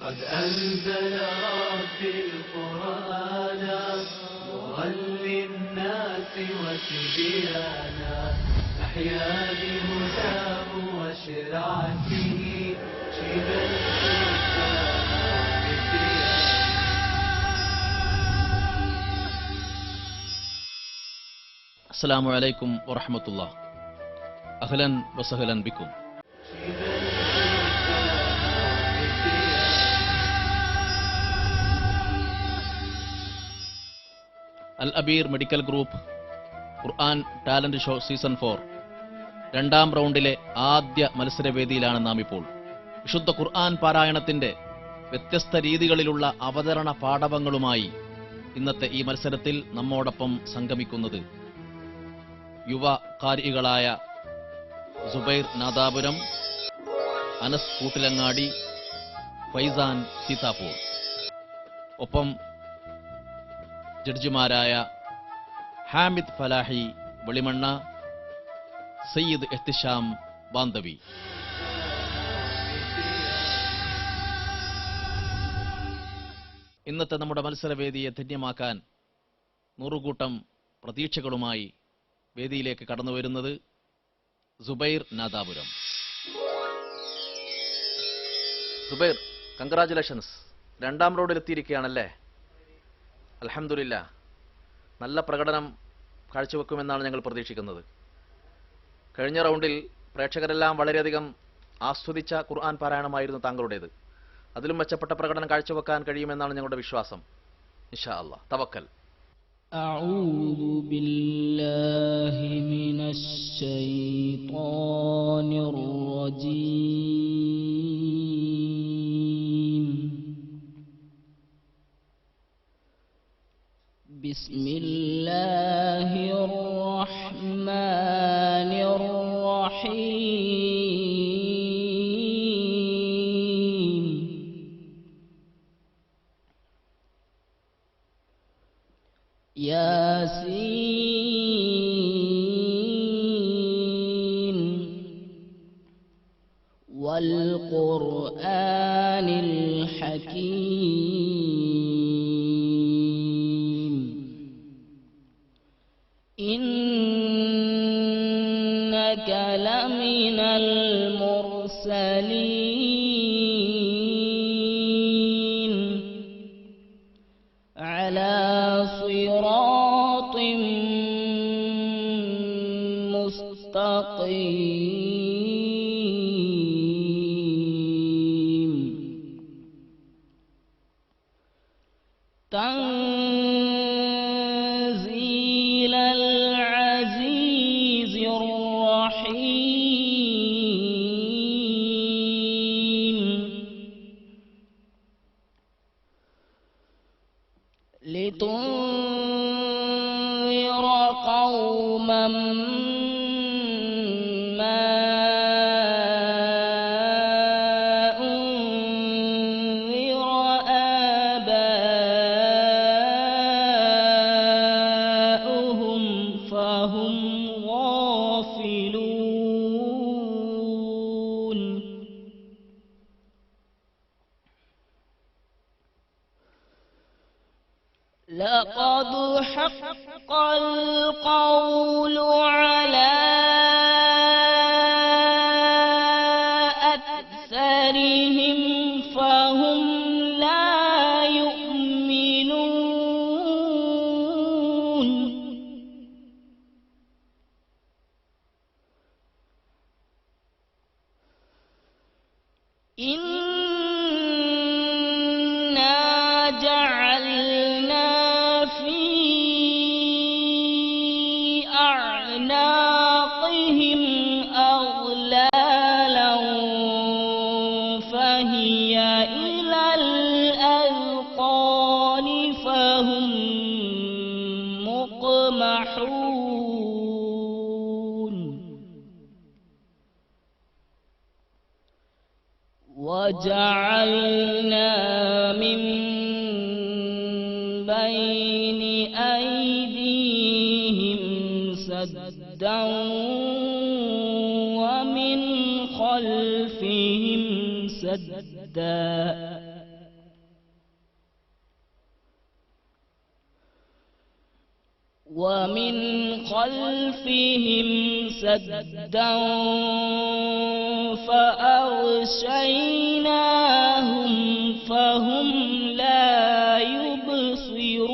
قد أنزل ربي القرآن نورا للناس وتبيانا أحيا بهداه وشرعته شبا السلام عليكم ورحمة الله. أهلا وسهلا بكم. അൽ Abir medical group ഖുർആൻ talent show season 4 രണ്ടാം റൗണ്ടിലെ ആദ്യ മത്സരവേദിയിലാണ് നാം ഇപ്പോൾ. വിശുദ്ധ ഖുർആൻ പാരായണത്തിന്റെ വ്യത്യസ്ത രീതികളിലുള്ള അവതരണ പാഠവങ്ങളുമായി ഇന്നത്തെ ഈ മത്സരത്തിൽ നമ്മോടൊപ്പം സംഗമിക്കുന്നത് യുവ ഖാരികളായ സുബൈർ നാദാപുരം, അനസ് കൂട്ടിലങ്ങാടി, ഫൈസാൻ സീതാപൂർ, ഒപ്പം ജഡ്ജിമാരായ ഹാമിദ് ഫലാഹി വെളിമണ്ണ, സയ്യിദ് എഹ്തിഷാം ബാന്തവി. ഇന്നത്തെ നമ്മുടെ മത്സരവേദിയെ ധന്യമാക്കാൻ നൂറുകൂട്ടം പ്രതീക്ഷകളുമായി വേദിയിലേക്ക് കടന്നുവരുന്നത് സുബൈർ നാദാപുരം. സുബൈർ, കൺഗ്രാജുലേഷൻസ്, രണ്ടാം റൗണ്ടിലെത്തിയിരിക്കുകയാണല്ലേ? അൽഹംദുലില്ലാ, നല്ല പ്രകടനം കാഴ്ചവെക്കുമെന്നാണ് ഞങ്ങൾ പ്രതീക്ഷിക്കുന്നത്. കഴിഞ്ഞ റൗണ്ടിൽ പ്രേക്ഷകരെല്ലാം വളരെയധികം ആസ്വദിച്ച ഖുർആൻ പാരായണമായിരുന്നു താങ്കളുടേത്. അതിലും മെച്ചപ്പെട്ട പ്രകടനം കാഴ്ചവെക്കാൻ കഴിയുമെന്നാണ് ഞങ്ങളുടെ വിശ്വാസം. ഇൻഷാ അല്ലാഹ്, തവക്കൽ. أعوذ بالله من الشيطان الرجيم. بسم الله الرحمن الرحيم. ياسين والقرآن الحكيم إنك لمن المرسلين على صراط مستقيم. تنزيل العزيز الرحيم. لتنذر قوما ما أنذر آباؤهم فهم غافلون. لقد حق القول على أكثرهم فهم لا يؤمنون. إنا جعلنا في أعناقهم أغلالا فهي إلى الأذقان فهم مقمحون. وجعلنا من بين أيديهم سدا ومن خلفهم سدا ومن خلفهم سدا فأغشيناهم فهم لا يبصرون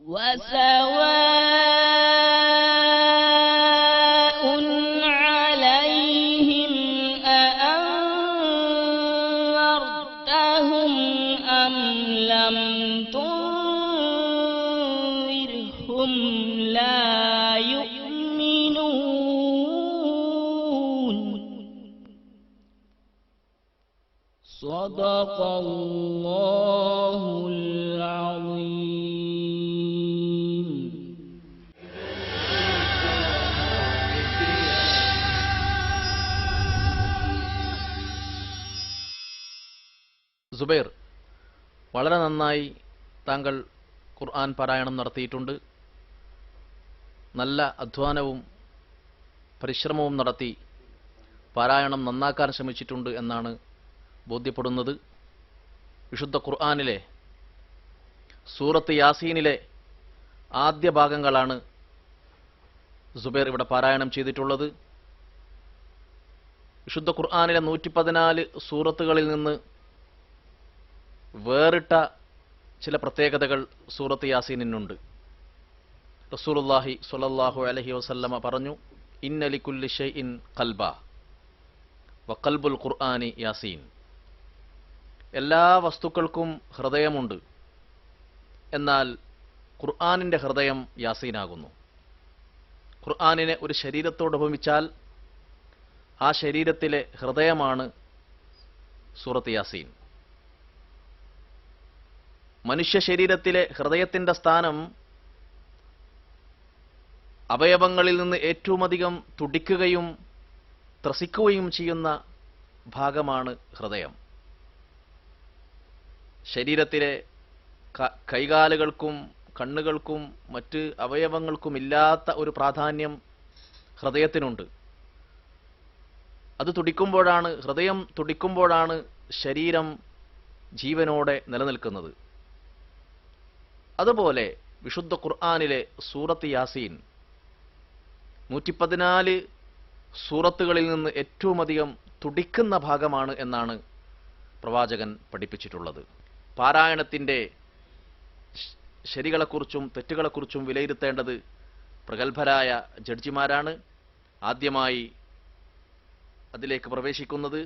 وسواء عليهم أأنذرتهم أم لم تنذرهم لا يؤمنون صدق الله العظيم. സുബൈർ, വളരെ നന്നായി താങ്കൾ ഖുർആൻ പാരായണം നടത്തിയിട്ടുണ്ട്. നല്ല അധ്വാനവും പരിശ്രമവും നടത്തി പാരായണം നന്നാക്കാൻ ശ്രമിച്ചിട്ടുണ്ട് എന്നാണ് ബോധ്യപ്പെടുന്നത്. വിശുദ്ധ ഖുർആനിലെ സൂറത്ത് യാസീനിലെ ആദ്യ ഭാഗങ്ങളാണ് സുബൈർ ഇവിടെ പാരായണം ചെയ്തിട്ടുള്ളത്. വിശുദ്ധ ഖുർആനിലെ 114 സൂറത്തുകളിൽ നിന്ന് വേറിട്ട ചില പ്രത്യേകതകൾ സൂറത്ത് യാസീനിനുണ്ട്. റസൂലുള്ളാഹി സ്വല്ലല്ലാഹു അലൈഹി വസല്ലമ പറഞ്ഞു, ഇന്ന ലികുല്ലി ഷൈഇൻ ഖൽബ വഖൽബുൽ ഖുർആനി യാസീൻ. എല്ലാ വസ്തുക്കൾക്കും ഹൃദയമുണ്ട്, എന്നാൽ ഖുർആനിൻ്റെ ഹൃദയം യാസീനാകുന്നു. ഖുർആനിനെ ഒരു ശരീരത്തോട് ഉപമിച്ചാൽ ആ ശരീരത്തിലെ ഹൃദയമാണ് സൂറത്ത് യാസീൻ. മനുഷ്യ ശരീരത്തിലെ ഹൃദയത്തിൻ്റെ സ്ഥാനം അവയവങ്ങളിൽ നിന്ന് ഏറ്റവുമധികം തുടിക്കുകയും ത്രസിക്കുകയും ചെയ്യുന്ന ഭാഗമാണ് ഹൃദയം. ശരീരത്തിലെ കൈകാലുകൾക്കും കണ്ണുകൾക്കും മറ്റ് അവയവങ്ങൾക്കുമില്ലാത്ത ഒരു പ്രാധാന്യം ഹൃദയത്തിനുണ്ട്. അത് തുടിക്കുമ്പോഴാണ്, ഹൃദയം തുടിക്കുമ്പോഴാണ് ശരീരം ജീവനോടെ നിലനിൽക്കുന്നത്. അതുപോലെ വിശുദ്ധ ഖുർആനിലെ സൂറത്ത് യാസീൻ 114 സൂറത്തുകളിൽ നിന്ന് ഏറ്റവുമധികം തുടിക്കുന്ന ഭാഗമാണ് എന്നാണ് പ്രവാചകൻ പഠിപ്പിച്ചിട്ടുള്ളത്. പാരായണത്തിൻ്റെ ശരികളെക്കുറിച്ചും തെറ്റുകളെക്കുറിച്ചും വിലയിരുത്തേണ്ടത് പ്രഗത്ഭരായ ജഡ്ജിമാരാണ്. ആദ്യമായി അതിലേക്ക് പ്രവേശിക്കുന്നത്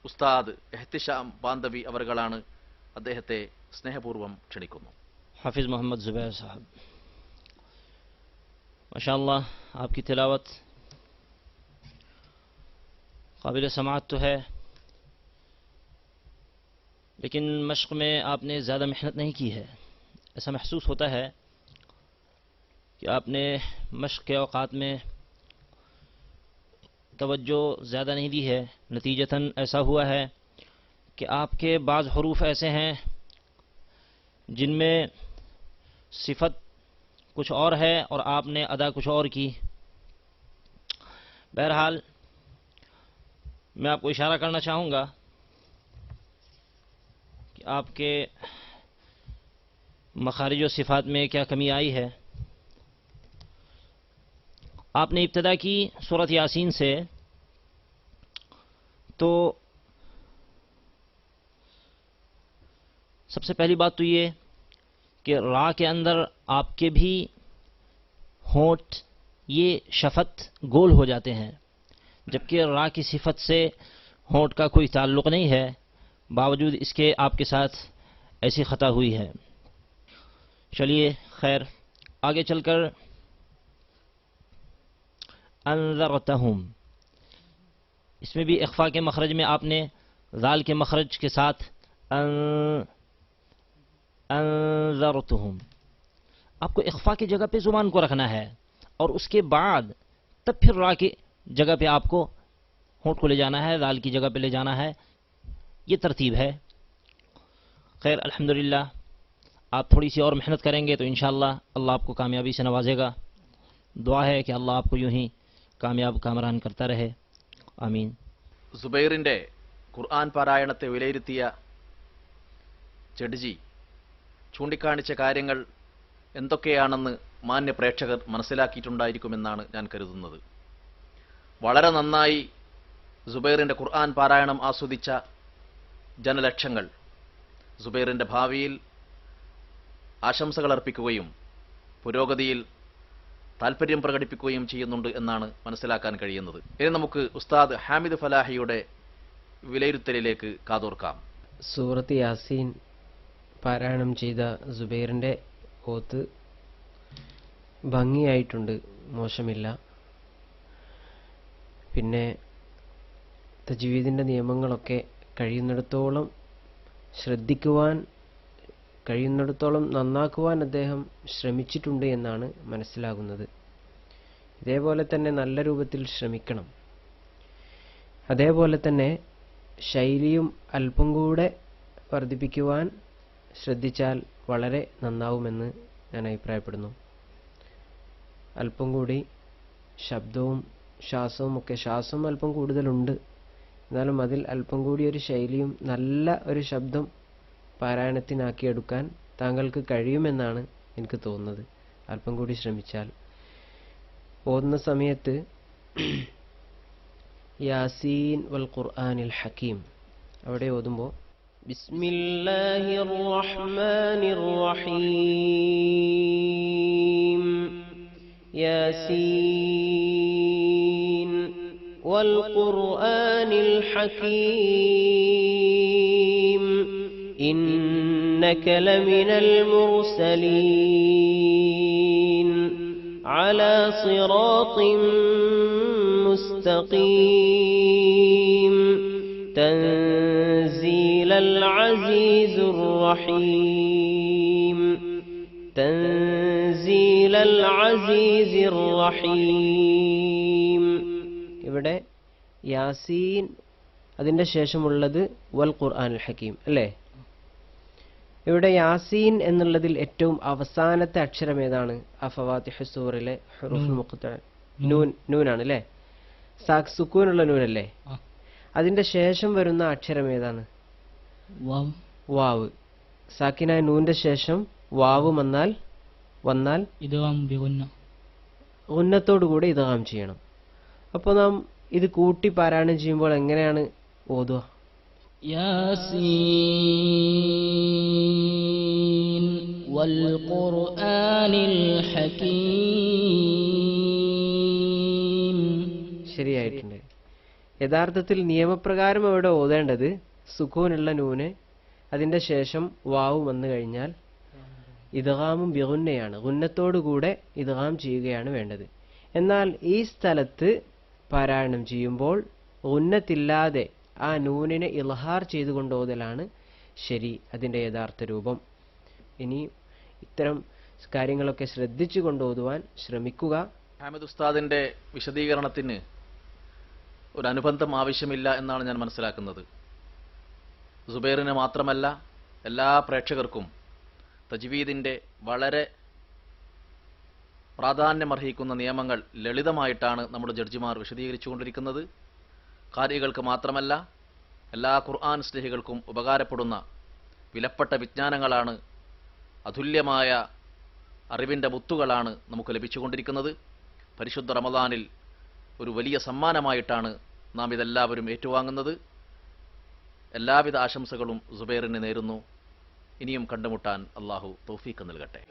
ഉസ്താദ് എഹ്തിശാം ബാന്തവി അവർകളാണ്. അദ്ദേഹത്തെ സ്നേഹപൂർവ്വം ക്ഷണിക്കുന്നു. हाफिज़ मोहम्मद ज़ुबैर साहब, माशाअल्लाह आपकी तिलावत काबिल समाअत तो है, लेकिन मश्क में आपने ज़्यादा मेहनत नहीं की है. ऐसा महसूस होता है कि आपने मश्क के औक़ात में तवज्जो ज़्यादा नहीं दी है. नतीजतन ऐसा हुआ है कि आपके बाज़ हरूफ ऐसे हैं जिनमें सिफत कुछ और है और आपने अदा कुछ और की. बहरहाल मैं आपको इशारा करना चाहूँगा कि आपके मखारिज व सिफात में क्या कमी आई है. आपने इब्तदा की सूरत यासीन से, तो सबसे पहली बात तो ये कि रा के अंदर आपके भी होंठ ये शफत गोल हो जाते हैं, जबकि रा की सिफत से होंठ का कोई ताल्लुक़ नहीं है. बावजूद इसके आपके साथ ऐसी ख़ता हुई है. चलिए खैर, आगे चलकर अंज़रतहुम, इसमें भी इख्फा के मखरज में आपने ज़ाल के मखरज के साथ अंज़रतहुम, आपको इख्फा की जगह पे ज़ुबान को रखना है और उसके बाद तब फिर रा की जगह पे आपको होंठ को ले जाना है, ज़ाल की जगह पे ले जाना है. ये तरतीब है. खैर अल्हम्दुलिल्लाह, आप थोड़ी सी और मेहनत करेंगे तो इंशाअल्लाह अल्लाह आपको कामयाबी से नवाजेगा. दुआ है कि अल्लाह आपको यूं ही कामयाब कामरान करता रहे. आमीन. സുബൈറിന്റെ ഖുർആൻ പാരായണത്തെ വിലയിരുത്തിയ ജഡ്ജി ചൂണ്ടിക്കാണിച്ച കാര്യങ്ങൾ എന്തൊക്കെയാണെന്ന് മാന്യ പ്രേക്ഷകർ മനസ്സിലാക്കിയിട്ടുണ്ടായിരിക്കുമെന്നാണ് ഞാൻ കരുതുന്നത്. വളരെ നന്നായി സുബൈറിന്റെ ഖുർആൻ പാരായണം ആസ്വദിച്ച ജനലക്ഷങ്ങൾ സുബൈറിന്റെ ഭാവിയിൽ ആശംസകൾ അർപ്പിക്കുകയും പുരോഗതിയിൽ താൽപര്യം പ്രകടിപ്പിക്കുകയും ചെയ്യുന്നുണ്ട് എന്നാണ് മനസ്സിലാക്കാൻ കഴിയുന്നത്. ഇനി നമുക്ക് ഉസ്താദ് ഹാമിദ് ഫലാഹിയുടെ വിലയിരുത്തലിലേക്ക് കാതോർക്കാം. സൂറത്ത് യാസീൻ പാരായണം ചെയ്ത സുബൈറിന്റെ ഓത്ത് ഭംഗിയായിട്ടുണ്ട്, മോശമില്ല. പിന്നെ തജ്വീദിന്റെ നിയമങ്ങളൊക്കെ കഴിയുന്നിടത്തോളം ശ്രദ്ധിക്കുവാൻ, കഴിയുന്നിടത്തോളം നന്നാക്കുവാൻ അദ്ദേഹം ശ്രമിച്ചിട്ടുണ്ട് എന്നാണ് മനസ്സിലാകുന്നത്. ഇതേപോലെ തന്നെ നല്ല രൂപത്തിൽ ശ്രമിക്കണം. അതേപോലെ തന്നെ ശൈലിയും അല്പം കൂടെ വർദ്ധിപ്പിക്കുവാൻ ശ്രദ്ധിച്ചാൽ വളരെ നന്നാവുമെന്ന് ഞാൻ അഭിപ്രായപ്പെടുന്നു. അല്പം കൂടി ശബ്ദവും ശ്വാസവും ഒക്കെ, ശ്വാസം അല്പം കൂടുതലുണ്ട്, എന്നാലും അതിൽ അല്പം കൂടി ഒരു ശൈലിയും നല്ല ഒരു ശബ്ദം പാരായണത്തിനാക്കിയെടുക്കാൻ താങ്കൾക്ക് കഴിയുമെന്നാണ് എനിക്ക് തോന്നുന്നത്. അല്പം കൂടി ശ്രമിച്ചാൽ. ഓതുന്ന സമയത്ത് യാസീൻ വൽ ഖുർആനിൽ ഹക്കീം അവിടെ ഓതുമ്പോൾ ബിസ്മില്ലാഹിർ റഹ്മാനിർ റഹീം യാസീൻ വൽ ഖുർആനിൽ ഹക്കീം إنك لمن المرسلين على صراط مستقيم تنزيل العزيز الرحيم تنزيل العزيز الرحيم. ഇവിടെ യാസീൻ അതിന്റെ ശേഷമുള്ളത് വൽ ഖുർആനിൽ ഹക്കീം അല്ലേ? ഇവിടെ യാസീൻ എന്നുള്ളതിൽ ഏറ്റവും അവസാനത്തെ അക്ഷരം ഏതാണ്? ഫവാത്തിഹ് സൂറിലെ ഹുറൂഫുൽ മുഖ്തഅ നൂനാണ് അല്ലേ? സുക്കൂനുള്ള നൂനല്ലേ? അതിന്റെ ശേഷം വരുന്ന അക്ഷരം ഏതാണ്? വാവ്. സാക്കിനായ നൂന്റെ ശേഷം വാവ് വന്നാൽ ഉന്നത്തോടുകൂടി ഇദ്ഗാം ചെയ്യണം. അപ്പോൾ നാം ഇത് കൂട്ടി പാരായണം ചെയ്യുമ്പോൾ എങ്ങനെയാണ് ഓതുക? യാസീൻ വൽ ഖുർആനിൽ ഹകീം. ശരിയായിട്ടുണ്ട്. യഥാർത്ഥത്തിൽ നിയമപ്രകാരം അവിടെ ഓതേണ്ടത് സുക്കൂനുള്ള നൂന് അതിന്റെ ശേഷം വാവ് വന്നു കഴിഞ്ഞാൽ ഇദ്ഗാമും ബിഗുന്നയാണ്, ഗുന്നത്തോടുകൂടെ ഇദ്ഗാം ചെയ്യുകയാണ് വേണ്ടത്. എന്നാൽ ഈ സ്ഥലത്ത് പാരായണം ചെയ്യുമ്പോൾ ഗുന്നത്തില്ലാതെ ആ നൂനിനെ ഇൽഹാർ ചെയ്തുകൊണ്ട് ഓതലാണ് ശരി, അതിന്റെ യഥാർത്ഥ രൂപം. ഇനി ഇത്തരം കാര്യങ്ങളൊക്കെ ശ്രദ്ധിച്ചു കൊണ്ട് ഓതുവാൻ ശ്രമിക്കുക. ഹാമിദ് ഉസ്താദിന്റെ വിശദീകരണത്തിന് ഒരു അനുബന്ധം ആവശ്യമില്ല എന്നാണ് ഞാൻ മനസ്സിലാക്കുന്നത്. സുബൈറിന് മാത്രമല്ല എല്ലാ പ്രേക്ഷകർക്കും തജ്വീദിന്റെ വളരെ പ്രാധാന്യമർഹിക്കുന്ന നിയമങ്ങൾ ലളിതമായിട്ടാണ് നമ്മുടെ ജഡ്ജിമാർ വിശദീകരിച്ചുകൊണ്ടിരിക്കുന്നത്. ഖാരികൾക്ക് മാത്രമല്ല എല്ലാ ഖുർആൻ സ്നേഹികൾക്കും ഉപകാരപ്പെടുന്ന വിലപ്പെട്ട വിജ്ഞാനങ്ങളാണ്, അതുല്യമായ അറിവിൻ്റെ മുത്തുകളാണ് നമുക്ക് ലഭിച്ചുകൊണ്ടിരിക്കുന്നത്. പരിശുദ്ധ റമദാനിൽ ഒരു വലിയ സമ്മാനമായിട്ടാണ് നാം ഇതെല്ലാവരും ഏറ്റുവാങ്ങുന്നത്. എല്ലാവിധ ആശംസകളും സുബൈറിന് നേരുന്നു. ഇനിയും കണ്ടുമുട്ടാൻ അള്ളാഹു തൗഫീഖ് നൽകട്ടെ.